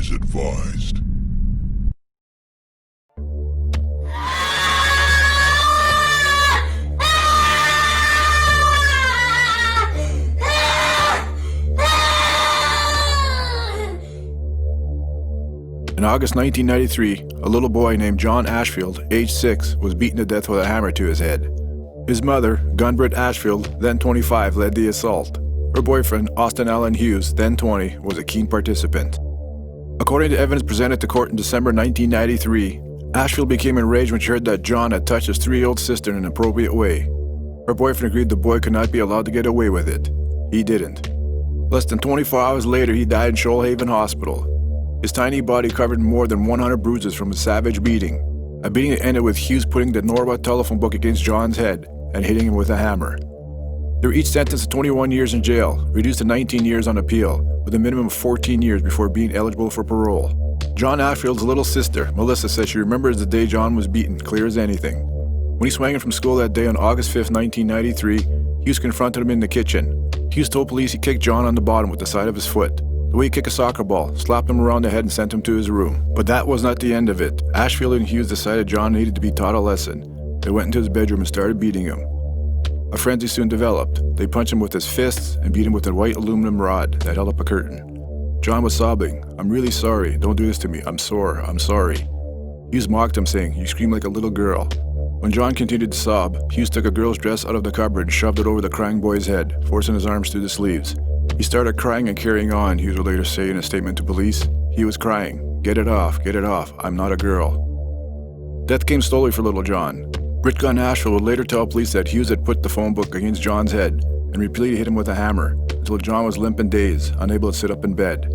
is advised. In August 1993, a little boy named John Ashfield, age 6, was beaten to death with a hammer to his head. His mother, Gunn-Britt ASHFIELD, then 25, led the assault. Her boyfriend, Austin Allen Hughes, then 20, was a keen participant. According to evidence presented to court in December 1993, Ashfield became enraged when she heard that John had touched his 3-year-old sister in an inappropriate way. Her boyfriend agreed the boy could not be allowed to get away with it. He didn't. Less than 24 hours later, he died in Shoalhaven Hospital. His tiny body covered more than 100 bruises from a savage beating. A beating that ended with Hughes putting the Nowra telephone book against John's head and hitting him with a hammer. They were each sentenced to 21 years in jail, reduced to 19 years on appeal, with a minimum of 14 years before being eligible for parole. John Ashfield's little sister, Melissa, says she remembers the day John was beaten, clear as anything. When he swung in from school that day on August 5, 1993, Hughes confronted him in the kitchen. Hughes told police he kicked John on the bottom with the side of his foot. The way he kicked a soccer ball, slapped him around the head and sent him to his room. But that was not the end of it. Ashfield and Hughes decided John needed to be taught a lesson. They went into his bedroom and started beating him. A frenzy soon developed. They punched him with his fists and beat him with a white aluminum rod that held up a curtain. John was sobbing. "I'm really sorry. Don't do this to me. I'm sore. I'm sorry." Hughes mocked him, saying, "You scream like a little girl." When John continued to sob, Hughes took a girl's dress out of the cupboard and shoved it over the crying boy's head, forcing his arms through the sleeves. He started crying and carrying on, Hughes would later say in a statement to police. He was crying, "Get it off, I'm not a girl." Death came slowly for little John. Britt Gunn Ashfield would later tell police that Hughes had put the phone book against John's head and repeatedly hit him with a hammer until John was limp and dazed, unable to sit up in bed.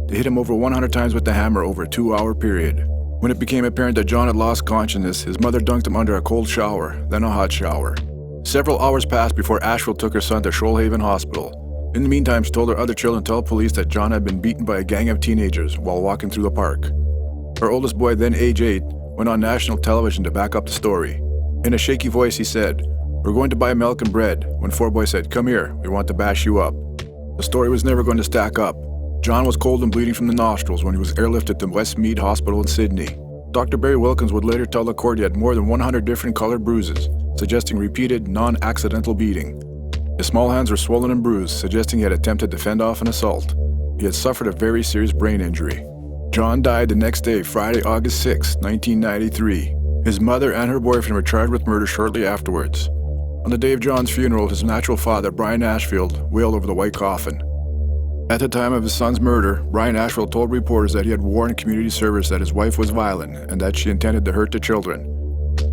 They hit him over 100 times with the hammer over a 2-hour period. When it became apparent that John had lost consciousness, his mother dunked him under a cold shower, then a hot shower. Several hours passed before Ashfield took her son to Shoalhaven Hospital. In the meantime, she told her other children to tell police that John had been beaten by a gang of teenagers while walking through the park. Her oldest boy, then age 8, went on national television to back up the story. In a shaky voice, he said, "We're going to buy milk and bread," when 4 boys said, "Come here, we want to bash you up." The story was never going to stack up. John was cold and bleeding from the nostrils when he was airlifted to Westmead Hospital in Sydney. Dr. Barry Wilkins would later tell the court he had more than 100 different colored bruises, suggesting repeated, non-accidental beating. His small hands were swollen and bruised, suggesting he had attempted to fend off an assault. He had suffered a very serious brain injury. John died the next day, Friday, August 6, 1993. His mother and her boyfriend were charged with murder shortly afterwards. On the day of John's funeral, his natural father, Brian Ashfield, wailed over the white coffin. At the time of his son's murder, Brian Ashfield told reporters that he had warned community service that his wife was violent and that she intended to hurt the children.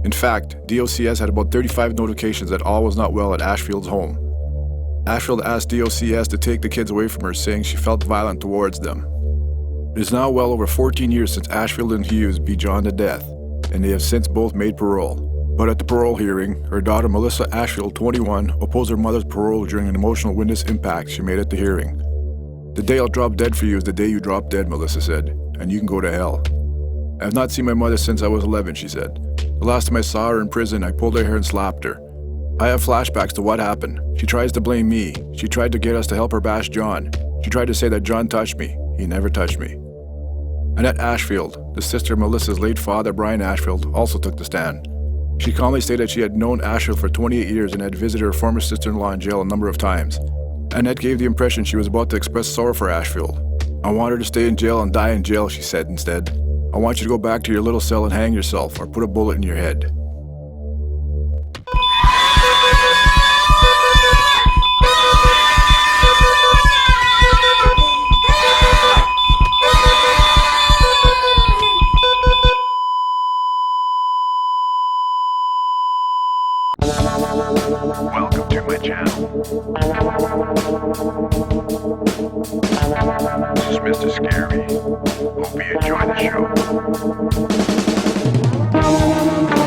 In fact, DOCS had about 35 notifications that all was not well at Ashfield's home. Ashfield asked DOCS to take the kids away from her, saying she felt violent towards them. It is now well over 14 years since Ashfield and Hughes beat John to death, and they have since both made parole. But at the parole hearing, her daughter Melissa Ashfield, 21, opposed her mother's parole during an emotional witness impact she made at the hearing. "The day I'll drop dead for you is the day you drop dead," Melissa said, "and you can go to hell." "I have not seen my mother since I was 11, she said. "The last time I saw her in prison, I pulled her hair and slapped her. I have flashbacks to what happened. She tries to blame me. She tried to get us to help her bash John. She tried to say that John touched me. He never touched me." Annette Ashfield, the sister of Melissa's late father, Brian Ashfield, also took the stand. She calmly stated she had known Ashfield for 28 years and had visited her former sister-in-law in jail a number of times. Annette gave the impression she was about to express sorrow for Ashfield. "I want her to stay in jail and die in jail," she said instead. "I want you to go back to your little cell and hang yourself or put a bullet in your head." Welcome to my channel. This is Mr. Scary. Hope you enjoy the show.